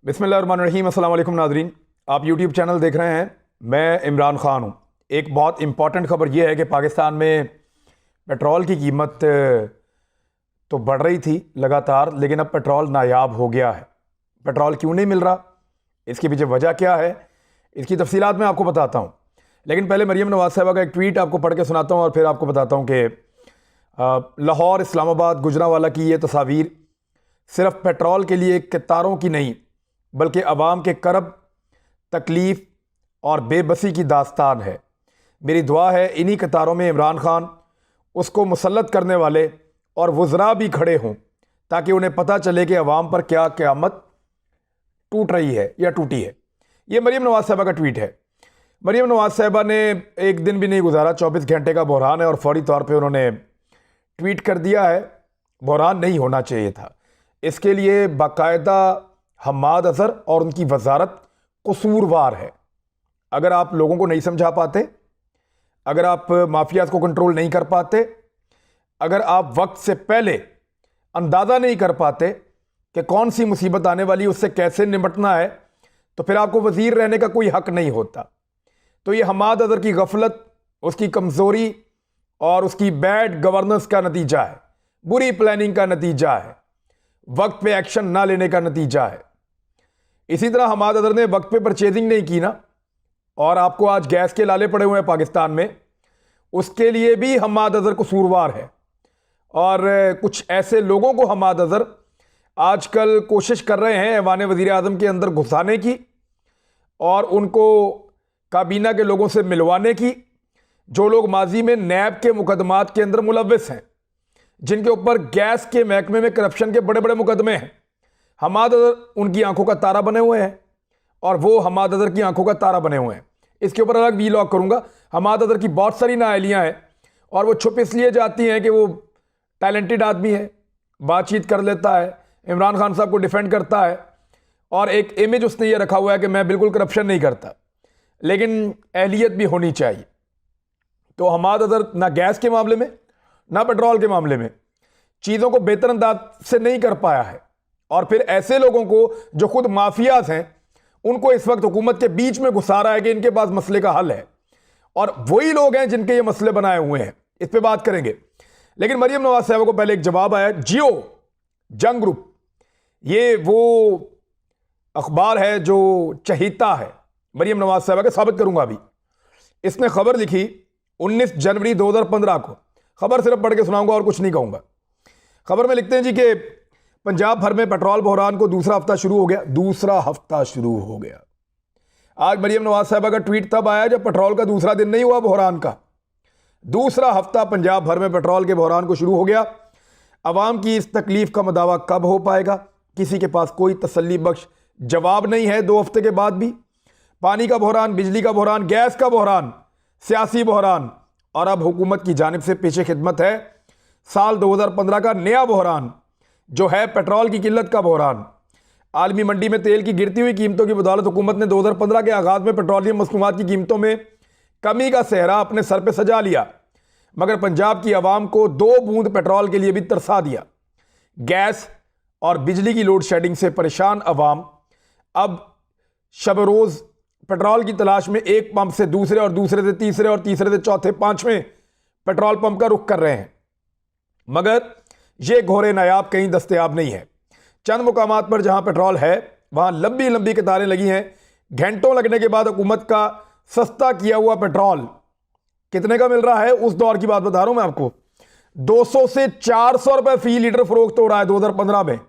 बिस्मिल्लाहिर्रहमानिर्रहीम। अस्सलाम वालेकुम नाज़रीन, आप यूट्यूब चैनल देख रहे हैं। मैं इमरान ख़ान हूँ। एक बहुत इम्पॉर्टेंट ख़बर यह है कि पाकिस्तान में पेट्रोल की कीमत तो बढ़ रही थी लगातार, लेकिन अब पेट्रोल नायाब हो गया है। पेट्रोल क्यों नहीं मिल रहा, इसके पीछे वजह क्या है, इसकी तफसीलात मैं आपको बताता हूँ। लेकिन पहले मरीम नवाज़ साहिबा का एक ट्वीट आपको पढ़ के सुनाता हूँ और फिर आपको बताता हूँ कि लाहौर, इस्लामाबाद, गुजरांवाला की ये तस्वीर सिर्फ पेट्रोल के लिए कतारों की नहीं, बल्कि अवाम के करब, तकलीफ़ और बेबसी की दास्तान है। मेरी दुआ है इन्हीं कतारों में इमरान खान, उसको मुसल्लत करने वाले और वज़रा भी खड़े हों, ताकि उन्हें पता चले कि अवाम पर क्या क़यामत टूट रही है या टूटी है। ये मरीम नवाज़ साहिबा का ट्वीट है। मरीम नवाज़ साहिबा ने एक दिन भी नहीं गुजारा, 24 घंटे का बहरान है और फौरी तौर पर उन्होंने ट्वीट कर दिया है। बहरान नहीं होना चाहिए था। इसके लिए बाकायदा हम्माद अज़हर और उनकी वजारत कसूरवार है। अगर आप लोगों को नहीं समझा पाते, अगर आप माफियाज को कंट्रोल नहीं कर पाते, अगर आप वक्त से पहले अंदाज़ा नहीं कर पाते कि कौन सी मुसीबत आने वाली, उससे कैसे निपटना है, तो फिर आपको वज़ीर रहने का कोई हक नहीं होता। तो ये हम्माद अज़हर की गफलत, उसकी कमज़ोरी और उसकी बैड गवर्नेंस का नतीजा है, बुरी प्लानिंग का नतीजा है, वक्त पे एक्शन ना लेने का नतीजा है। इसी तरह हम्माद अज़हर ने वक्त पे परचेजिंग नहीं की ना, और आपको आज गैस के लाले पड़े हुए हैं पाकिस्तान में, उसके लिए भी हम्माद अज़हर कसूरवार है। और कुछ ऐसे लोगों को हम्माद अज़हर आजकल कोशिश कर रहे हैं ऐवान वज़ीर आज़म के अंदर घुसाने की और उनको काबीना के लोगों से मिलवाने की, जो लोग माजी में नैब के मुकदमात के अंदर मुलव्विस हैं, जिनके ऊपर गैस के महकमे में करप्शन के बड़े बड़े मुकदमे हैं। हम्माद अज़हर उनकी आंखों का तारा बने हुए हैं और वो हम्माद अज़हर की आंखों का तारा बने हुए हैं। इसके ऊपर अलग वीलॉग करूंगा। हम्माद अज़हर की बहुत सारी नाअहलियाँ हैं और वो छुप इसलिए जाती हैं कि वो टैलेंटेड आदमी है, बातचीत कर लेता है, इमरान खान साहब को डिफेंड करता है और एक इमेज उसने ये रखा हुआ है कि मैं बिल्कुल करप्शन नहीं करता, लेकिन अहलियत भी होनी चाहिए। तो हम्माद अज़हर ना गैस के मामले में ना पेट्रोल के मामले में चीज़ों को बेहतर अंदाज से नहीं कर पाया है। और फिर ऐसे लोगों को जो खुद माफियाज हैं, उनको इस वक्त हुकूमत के बीच में घुसा रहा है कि इनके पास मसले का हल है, और वही लोग हैं जिनके ये मसले बनाए हुए हैं। इस पे बात करेंगे। लेकिन मरीम नवाज साहिबा को पहले एक जवाब आया। जियो जंग ग्रुप, ये वो अखबार है जो चहीता है मरीम नवाज साहिबा का, साबित करूंगा अभी। इसने खबर लिखी 19 जनवरी 2015 को। खबर सिर्फ पढ़ के सुनाऊंगा और कुछ नहीं कहूंगा। खबर में लिखते हैं जी कि पंजाब भर में पेट्रोल बहरान को दूसरा हफ्ता शुरू हो गया। दूसरा हफ्ता शुरू हो गया। आज मरीम नवाज साहिबा का ट्वीट तब आया जब पेट्रोल का दूसरा दिन नहीं हुआ बहरान का। दूसरा हफ्ता पंजाब भर में पेट्रोल के बहरान को शुरू हो गया। अवाम की इस तकलीफ का मदावा कब हो पाएगा, किसी के पास कोई तसल्ली बख्श जवाब नहीं है। 2 हफ्ते के बाद भी पानी का बहरान, बिजली का बहरान, गैस का बहरान, सियासी बहरान, और अब हुकूमत की जानिब से पेशे खिदमत है साल 2015 का नया बहरान, जो है पेट्रोल की किल्लत का बहरान। आलमी मंडी में तेल की गिरती हुई कीमतों की बदौलत हुकूमत ने 2015 के आगाज में पेट्रोलियम मसनूआत की कीमतों में कमी का सेहरा अपने सर पे सजा लिया, मगर पंजाब की आवाम को 2 बूंद पेट्रोल के लिए भी तरसा दिया। गैस और बिजली की लोड शेडिंग से परेशान अवाम अब शब रोज़ पेट्रोल की तलाश में एक पंप से दूसरे और दूसरे से तीसरे और तीसरे से चौथे, 5वें पेट्रोल पंप का रुख कर रहे हैं, मगर ये घोरे नायाब कहीं दस्तयाब नहीं है। चंद मुकामात पर जहां पेट्रोल है वहां लंबी लंबी कतारें लगी हैं। घंटों लगने के बाद हुकूमत का सस्ता किया हुआ पेट्रोल कितने का मिल रहा है, उस दौर की बात बता रहा हूं मैं आपको। 200 से 400 रुपए फी लीटर फरोख्त हो रहा है 2015 में,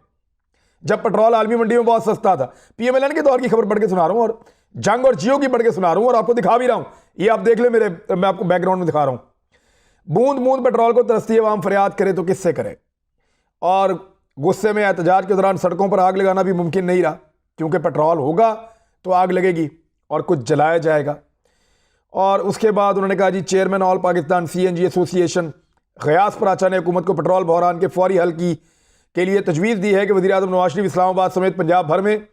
जब पेट्रोल आलमी मंडी में बहुत सस्ता था। पीएमएलएन के दौर की खबर पढ़ के सुना रहा हूं और जंग और जियो की पढ़ के सुना रहा हूं और आपको दिखा भी रहा हूं। ये आप देख ले, मैं आपको बैकग्राउंड में दिखा रहा हूं। बूंद बूंद पेट्रोल को तरसती अवाम फरियाद करे तो किससे करे। और गुस्से में एहतजाज के दौरान सड़कों पर आग लगाना भी मुमकिन नहीं रहा, क्योंकि पेट्रोल होगा तो आग लगेगी और कुछ जलाया जाएगा। और उसके बाद उन्होंने कहा जी, chairman all Pakistan CNG association Ghayas Paracha ने हुकूमत को पेट्रोल बहरान के फौरी हल के लिए तजवीज़ दी है कि वज़ीर आज़म नवाज शरीफ इस्लामाबाद समेत पंजाब भर में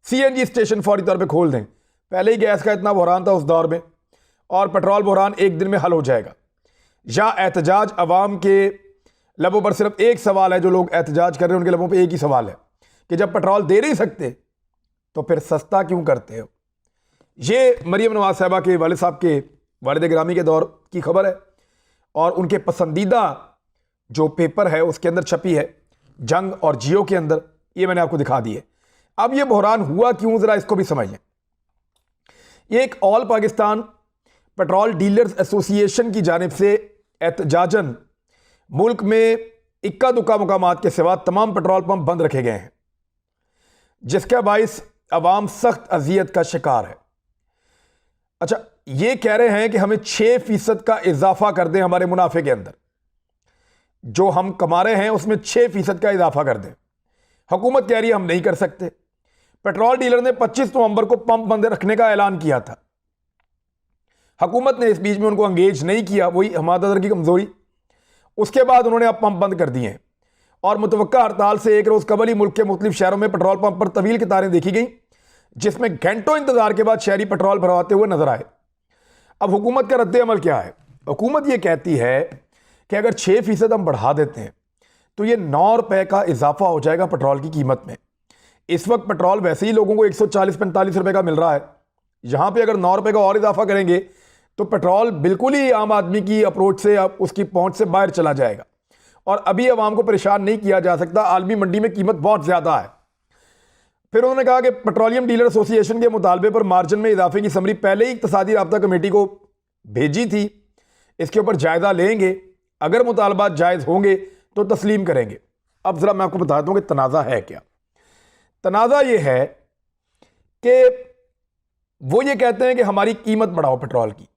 सीएनजी स्टेशन फौरी तौर पर खोल दें। पहले ही गैस का इतना बहरान था उस दौर में, और पेट्रोल बहरान एक दिन में हल हो जाएगा। या एहतजाज अवाम के लबों पर सिर्फ एक सवाल है, जो लोग एहतजाज कर रहे हैं उनके लबों पर एक ही सवाल है कि जब पेट्रोल दे नहीं सकते तो फिर सस्ता क्यों करते हो। ये मरियम नवाज साहबा के वालिद साहब के वालिद गिरामी के दौर की खबर है और उनके पसंदीदा जो पेपर है उसके अंदर छपी है, जंग और जियो के अंदर। ये मैंने आपको दिखा दी है। अब ये बहरान हुआ क्यों, जरा इसको भी समझ लें। ये एक all Pakistan petrol dealers association की जानिब से एहतजाजन मुल्क में इक्का दुक्का मुकामात के सिवा तमाम पेट्रोल पंप बंद रखे गए हैं, जिसका बाइस अवाम सख्त अजियत का शिकार है। अच्छा, ये कह रहे हैं कि हमें 6% का इजाफा कर दें, हमारे मुनाफे के अंदर जो हम कमा रहे हैं उसमें 6% का इजाफा कर दें। हुकूमत कह रही है हम नहीं कर सकते। पेट्रोल डीलर ने 25 नवंबर को पंप बंद रखने का ऐलान किया था। हुकूमत ने इस बीच में उनको अंगेज नहीं किया, वही हमादर की कमजोरी। उसके बाद उन्होंने अब पंप बंद कर दिए हैं और मुतवक्का हड़ताल से एक रोज कबल ही मुल्क के मुख्तलिफ शहरों में पेट्रोल पंप पर तवील कतारें देखी गई, जिसमें घंटों इंतजार के बाद शहरी पेट्रोल भरवाते हुए नजर आए। अब हुकूमत का रद्द अमल क्या है। हुकूमत ये कहती है कि अगर 6% हम बढ़ा देते हैं तो ये 9 रुपए का इजाफा हो जाएगा पेट्रोल की कीमत में। इस वक्त पेट्रोल वैसे ही लोगों को 140-45 रुपए का मिल रहा है। यहां पे अगर 9 रुपए का और इजाफा करेंगे तो पेट्रोल बिल्कुल ही आम आदमी की अप्रोच से, उसकी पहुंच से बाहर चला जाएगा और अभी अवाम को परेशान नहीं किया जा सकता। आलमी मंडी में कीमत बहुत ज्यादा है। फिर उन्होंने कहा कि पेट्रोलियम डीलर एसोसिएशन के मुतालबे पर मार्जिन में इजाफे की समरी पहले ही इक्तसादी राब्ता कमेटी को भेजी थी। इसके ऊपर जायजा लेंगे, अगर मुतालबात जायज होंगे तो तस्लीम करेंगे। अब जरा मैं आपको बताता हूं कि तनाज़ा है क्या। तनाज़ा ये है कि वो ये कहते हैं कि हमारी कीमत बढ़ाओ पेट्रोल की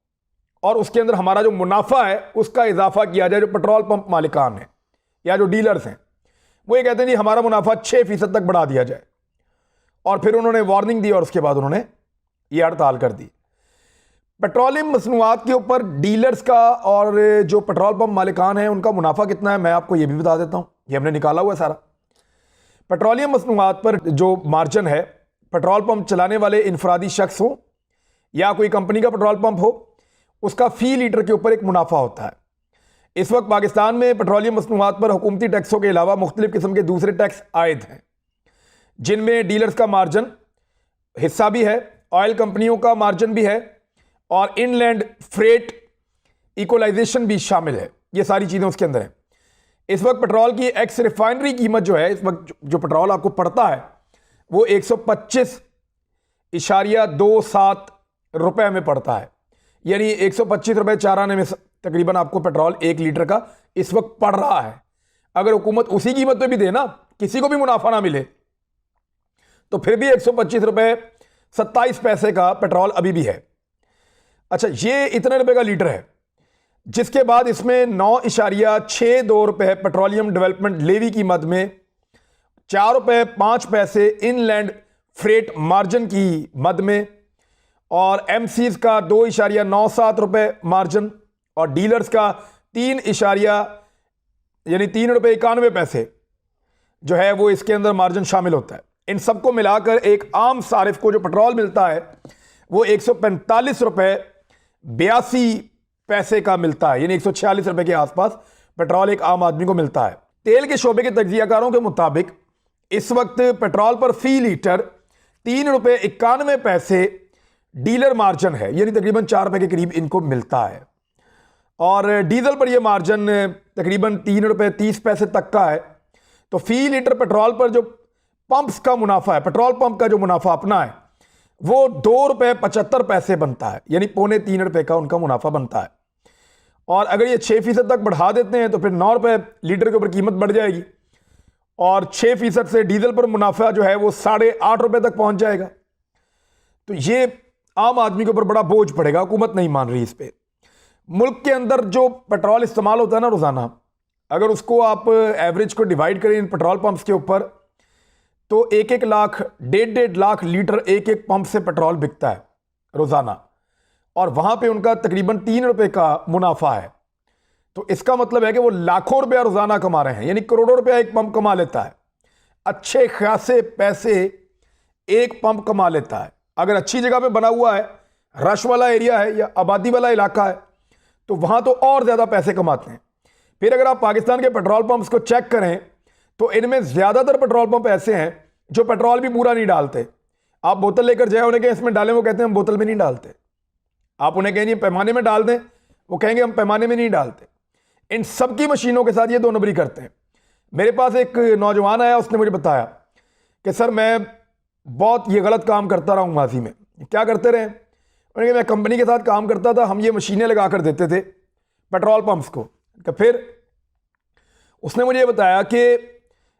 और उसके अंदर हमारा जो मुनाफा है उसका इजाफा किया जाए। जो पेट्रोल पंप मालिकान है या जो डीलर्स हैं वो ये कहते हैं जी हमारा मुनाफा 6% तक बढ़ा दिया जाए। और फिर उन्होंने वार्निंग दी और उसके बाद उन्होंने ये हड़ताल कर दी। पेट्रोलियम मसनूआत के ऊपर डीलर्स का और जो पेट्रोल पंप मालिकान हैं उनका मुनाफा कितना है, मैं आपको ये भी बता देता हूं। ये हमने निकाला हुआ है सारा। पेट्रोलियम मसनूआत पर जो मार्जिन है, पेट्रोल पंप चलाने वाले इनफरादी शख्स हो या कोई कंपनी का पेट्रोल पंप हो, उसका फी लीटर के ऊपर एक मुनाफा होता है। इस वक्त पाकिस्तान में पेट्रोलियम मसनूआत पर हुकूमती टैक्सों के अलावा मुख्तलिफ किस्म के दूसरे टैक्स आयद हैं, जिनमें डीलर्स का मार्जिन हिस्सा भी है, ऑयल कंपनियों का मार्जिन भी है और इनलैंड फ्रेट इक्वलाइजेशन भी शामिल है। ये सारी चीज़ें उसके अंदर हैं। इस वक्त पेट्रोल की एक्स रिफाइनरी कीमत जो है, इस वक्त जो पेट्रोल आपको पड़ता है वो 125.27 रुपए में पड़ता है। यानी 125 रुपए 4 आने में तकरीबन आपको पेट्रोल 1 लीटर का इस वक्त पड़ रहा है। अगर हुकूमत उसी कीमत पे भी दे ना, किसी को भी मुनाफा ना मिले, तो फिर भी 125 रुपए 27 पैसे का पेट्रोल अभी भी है। अच्छा, ये इतने रुपए का लीटर है, जिसके बाद इसमें 9.62 रुपए पेट्रोलियम डेवलपमेंट लेवी की मद में, 4 रुपए 5 पैसे इनलैंड फ्रेट मार्जिन की मद में और एमसीज का 2.97 रुपए मार्जिन और डीलर्स का 3 रुपए 91 पैसे जो है वो इसके अंदर मार्जिन शामिल होता है। इन सबको मिलाकर एक आम सारिफ को जो पेट्रोल मिलता है वो 145 रुपए 82 पैसे का मिलता है। यानी 146 रुपए के आसपास पेट्रोल एक आम आदमी को मिलता है। तेल के शोबे के तज्जियाकारों के मुताबिक इस वक्त पेट्रोल पर फी लीटर 3 रुपए 91 पैसे डीलर मार्जिन है, यानी तकरीबन 4 रुपए के करीब इनको मिलता है। और डीजल पर यह मार्जिन तकरीबन 3 रुपए 30 पैसे तक का है। तो फी लीटर पेट्रोल पर जो पंप्स का मुनाफा है, पेट्रोल पंप का जो मुनाफा अपना है, वो 2 रुपए 75 पैसे बनता है, यानी 2.25 रुपए का उनका मुनाफा बनता है। और अगर ये 6% तक बढ़ा देते हैं तो फिर 9 रुपए लीटर के ऊपर कीमत बढ़ जाएगी और 6% से डीजल पर मुनाफा जो है वो 8.5 रुपए तक पहुंच जाएगा। तो ये आम आदमी के ऊपर बड़ा बोझ पड़ेगा। हुकूमत नहीं मान रही इस पे। मुल्क के अंदर जो पेट्रोल इस्तेमाल होता है ना रोजाना, अगर उसको आप एवरेज को डिवाइड करें इन पेट्रोल पंप्स के ऊपर, तो 1-1 लाख 1.5 लाख लीटर एक पंप से पेट्रोल बिकता है रोजाना और वहां पे उनका तकरीबन 3 रुपए का मुनाफा है। तो इसका मतलब है कि वो लाखों रुपया रोजाना कमा रहे हैं, यानी करोड़ों रुपया एक पंप कमा लेता है। अच्छे खासे पैसे एक पंप कमा लेता है। अगर अच्छी जगह पे बना हुआ है, रश वाला एरिया है या आबादी वाला इलाका है, तो वहां तो और ज्यादा पैसे कमाते हैं। फिर अगर आप पाकिस्तान के पेट्रोल पंप्स को चेक करें तो इनमें ज्यादातर पेट्रोल पंप ऐसे हैं जो पेट्रोल भी पूरा नहीं डालते। आप बोतल लेकर जाए, उन्हें कहें इसमें डालें, वो कहते हैं हम बोतल में नहीं डालते। आप उन्हें कहेंगे पैमाने में डाल दें, वो कहेंगे हम पैमाने में नहीं डालते। इन सब की मशीनों के साथ ये 2 नंबरी करते हैं। मेरे पास एक नौजवान आया, उसने मुझे बताया कि सर मैं बहुत ये गलत काम करता रहा हूँ माजी में। क्या करते रहे? उन्होंने कहा मैं कंपनी के साथ काम करता था, हम ये मशीनें लगा कर देते थे पेट्रोल पंप्स को। फिर उसने मुझे बताया कि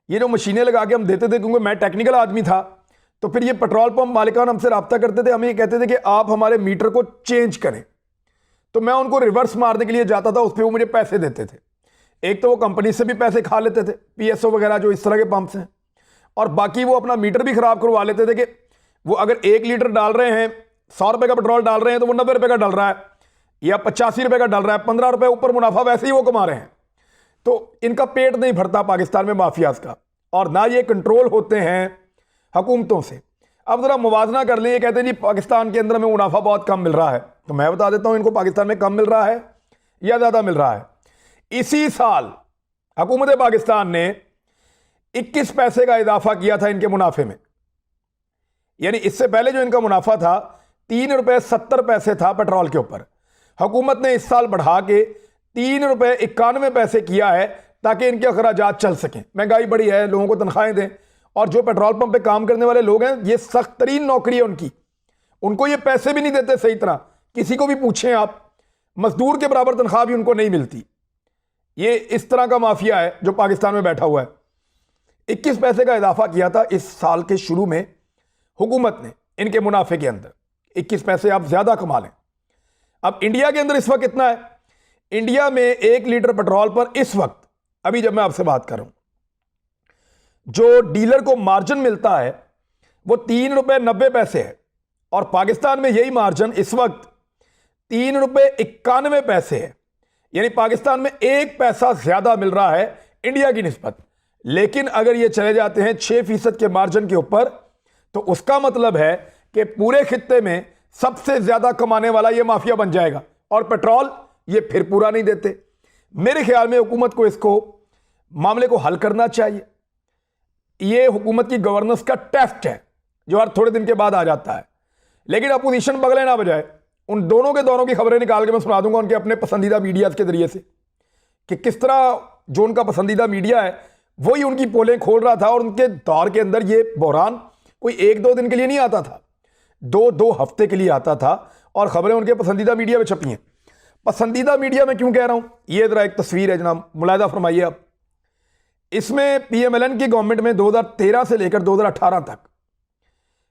ये जो मशीनें लगा के हम देते थे, क्योंकि मैं टेक्निकल आदमी था, तो फिर ये पेट्रोल पंप मालिकान हमसे रब्ता करते थे, हमें ये कहते थे कि आप हमारे मीटर को चेंज करें। तो मैं उनको रिवर्स मारने के लिए जाता था, उस पर वो मुझे पैसे देते थे। एक तो वो कंपनी से भी पैसे खा लेते थे, पीएसओ वगैरह जो इस तरह के पंप्स हैं, और बाकी वो अपना मीटर भी खराब करवा लेते थे कि वो अगर 1 लीटर डाल रहे हैं, 100 रुपए का पेट्रोल डाल रहे हैं, तो वो 90 रुपए का डल रहा है या 85 रुपए का डल रहा है, 15 रुपए ऊपर मुनाफा वैसे ही वो कमा रहे हैं। तो इनका पेट नहीं भरता पाकिस्तान में माफियाज का, और ना ये कंट्रोल होते हैं हुकूमतों से। अब जरा मुवाजना कर लें, ये कहते हैं जी पाकिस्तान के अंदर में मुनाफा बहुत कम मिल रहा है, तो मैं बता देता हूं इनको पाकिस्तान में कम मिल रहा है या ज्यादा मिल रहा है। इसी साल हुकूमत पाकिस्तान ने 21 पैसे का इजाफा किया था इनके मुनाफे में। यानी इससे पहले जो इनका मुनाफा था 3 रुपए 70 पैसे था पेट्रोल के ऊपर, हुकूमत ने इस साल बढ़ा के 3 रुपए 91 पैसे किया है, ताकि इनके अखराजात चल सकें। महंगाई बढ़ी है, लोगों को तनख्वाहें दें, और जो पेट्रोल पंप पे काम करने वाले लोग हैं, ये सख्त तरीन नौकरी है उनकी, उनको ये पैसे भी नहीं देते सही तरह। किसी को भी पूछें आप, मजदूर के बराबर तनख्वाह भी उनको नहीं मिलती। ये इस तरह का माफिया है जो पाकिस्तान में बैठा हुआ है। 21 पैसे का इजाफा किया था इस साल के शुरू में हुकूमत ने इनके मुनाफे के अंदर। 21 पैसे आप ज्यादा कमा लें। अब इंडिया के अंदर इस वक्त कितना है? इंडिया में 1 लीटर पेट्रोल पर इस वक्त, अभी जब मैं आपसे बात कर रहा हूं, जो डीलर को मार्जिन मिलता है वो 3 रुपए 90 पैसे है, और पाकिस्तान में यही मार्जिन इस वक्त 3 रुपए 91 पैसे है। यानी पाकिस्तान में 1 पैसा ज्यादा मिल रहा है इंडिया की निस्बत। लेकिन अगर ये चले जाते हैं 6% के मार्जिन के ऊपर, तो उसका मतलब है कि पूरे खित्ते में सबसे ज्यादा कमाने वाला ये माफिया बन जाएगा, और पेट्रोल ये फिर पूरा नहीं देते। मेरे ख्याल में हुकूमत को इसको मामले को हल करना चाहिए। ये हुकूमत की गवर्नेंस का टेस्ट है जो हर थोड़े दिन के बाद आ जाता है। लेकिन अपोजिशन बगले ना बजाए। उन दोनों के दौरों की खबरें निकाल के मैं सुना दूंगा उनके अपने पसंदीदा मीडिया के जरिए से, कि किस तरह जो उनका पसंदीदा मीडिया है वही उनकी पोलें खोल रहा था। और उनके दौर के अंदर ये बहरान कोई 1-2 दिन के लिए नहीं आता था, 2-2 हफ्ते के लिए आता था, और खबरें उनके पसंदीदा मीडिया में छपी हैं। पसंदीदा मीडिया में क्यों कह रहा हूं? ये जरा एक तस्वीर है जनाब, मुलाहिदा फरमाइए आप। इसमें पीएमएलएन की गवर्नमेंट में 2013 से लेकर 2018 तक,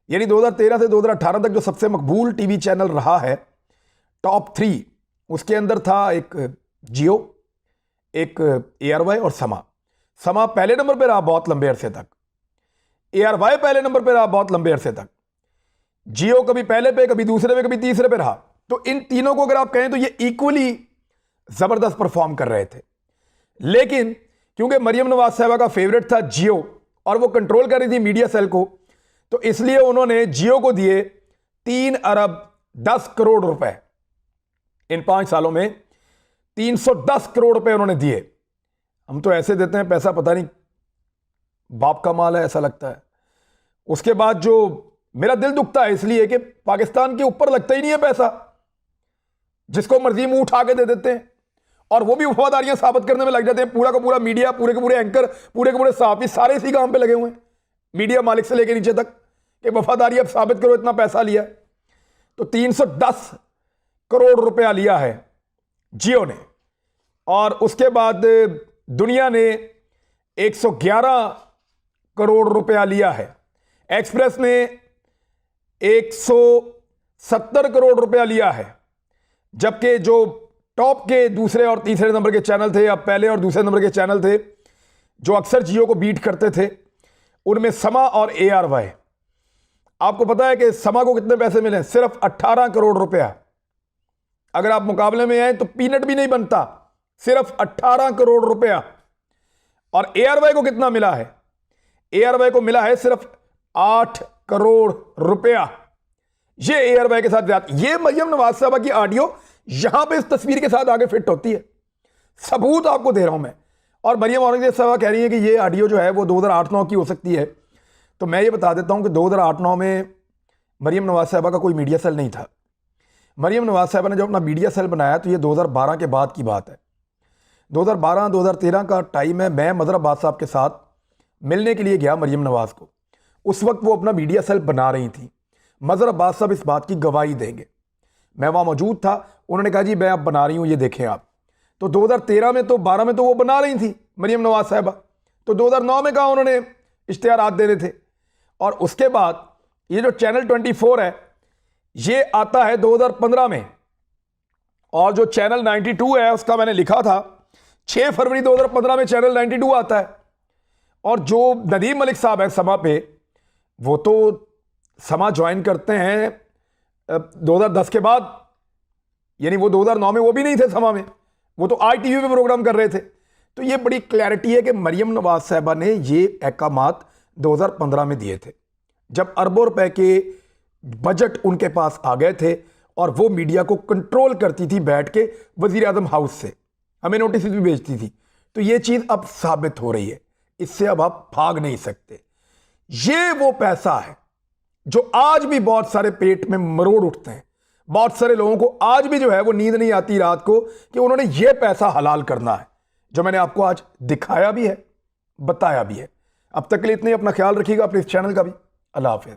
यानी 2013 से 2018 तक जो सबसे मकबूल टीवी चैनल रहा है, टॉप 3, उसके अंदर था एक जियो, एक एआरवाई और समा। समा पहले नंबर पर रहा बहुत लंबे अरसे तक, एआरवाई पहले नंबर पर रहा बहुत लंबे अरसे तक, जियो कभी पहले पे, कभी दूसरे पे, कभी तीसरे पे रहा। तो इन तीनों को अगर आप कहें तो ये इक्वली जबरदस्त परफॉर्म कर रहे थे। लेकिन क्योंकि मरियम नवाज साहबा का फेवरेट था जियो, और वो कंट्रोल कर रही थी मीडिया सेल को, तो इसलिए उन्होंने जियो को दिए 3 अरब 10 करोड़ रुपए। इन 5 सालों में 310 करोड़ रुपए उन्होंने दिए। हम तो ऐसे देते हैं पैसा, पता नहीं बाप का माल है ऐसा लगता है। उसके बाद जो मेरा दिल दुखता है इसलिए कि पाकिस्तान के ऊपर लगता ही नहीं है पैसा, जिसको मर्जी मुंह उठा के दे देते हैं, और वो भी वफादारियां साबित करने में लग जाते हैं। पूरा का पूरा मीडिया, पूरे के पूरे एंकर, पूरे के पूरे सहाफी सारे इसी काम पे लगे हुए हैं, मीडिया मालिक से लेकर नीचे तक, कि वफादारी अब साबित करो, इतना पैसा लिया। तो 310 करोड़ रुपया लिया है जियो ने, और उसके बाद दुनिया ने 111 करोड़ रुपया लिया है, एक्सप्रेस ने 170 करोड़ रुपया लिया है। जबकि जो टॉप के दूसरे और तीसरे नंबर के चैनल थे, या पहले और दूसरे नंबर के चैनल थे जो अक्सर जियो को बीट करते थे, उनमें समा और एआरवाई। आपको पता है कि समा को कितने पैसे मिले? सिर्फ 18 करोड़ रुपया। अगर आप मुकाबले में आए तो पीनट भी नहीं बनता, सिर्फ 18 करोड़ रुपया। और एआरवाई को कितना मिला है? एआरवाई को मिला है सिर्फ 8 करोड़ रुपया। ये एआरवाई के साथ ज्यादा। ये मरियम नवाज साहबा की ऑडियो यहां पे इस तस्वीर के साथ आगे फिट होती है, सबूत आपको दे रहा हूं मैं। और मरियम औरंगजेब साहबा कह रही है कि ये ऑडियो जो है वो 2008-9 की हो सकती है। तो मैं ये बता देता हूं कि 2008-9 में मरीम नवाज साहबा का कोई मीडिया सेल नहीं था। मरीम नवाज साहबा ने जब अपना मीडिया सेल बनाया तो ये 2012 के बाद की बात है। 2012-2013 का टाइम है। मैं मदर अब्बास साहब के साथ मिलने के लिए गया मरीम नवाज को। उस वक्त वो अपना मीडिया सेल बना रही थी। मदर अब्बास साहब इस बात की गवाही देंगे। मैं वहाँ मौजूद था। उन्होंने कहा जी मैं अब बना रही हूँ, ये देखें आप। तो 2013 में तो 12 में तो वो बना रही थी मरीम नवाज साहबा। तो 2009 में कहा उन्होंने इश्तिहारात देने थे। और उसके बाद ये जो चैनल 24 है ये आता है 2015 में। और जो चैनल 92 है उसका मैंने लिखा था 6 फरवरी 2015 में चैनल 92 आता है। और जो नदीम मलिक साहब है समा पे, वो तो समा ज्वाइन करते हैं 2010 के बाद, यानी वो 2009 में वो भी नहीं थे समा में, वो तो ITV पे प्रोग्राम कर रहे थे। तो ये बड़ी क्लैरिटी है कि मरीम नवाज साहबा ने ये अहकामात 2015 में दिए थे, जब अरबों रुपए के बजट उनके पास आ गए थे और वो मीडिया को कंट्रोल करती थी बैठ के वजीर आजम हाउस से, हमें नोटिस भी भेजती थी। तो ये चीज़ अब साबित हो रही है, इससे अब आप भाग नहीं सकते। ये वो पैसा है जो आज भी बहुत सारे पेट में मरोड़ उठते हैं। बहुत सारे लोगों को आज भी जो है वो नींद नहीं आती रात को कि उन्होंने ये पैसा हलाल करना है, जो मैंने आपको आज दिखाया भी है, बताया भी है। अब तक के लिए इतने, अपना ख्याल रखिएगा, अपने इस चैनल का भी। अल्लाह हाफिज़।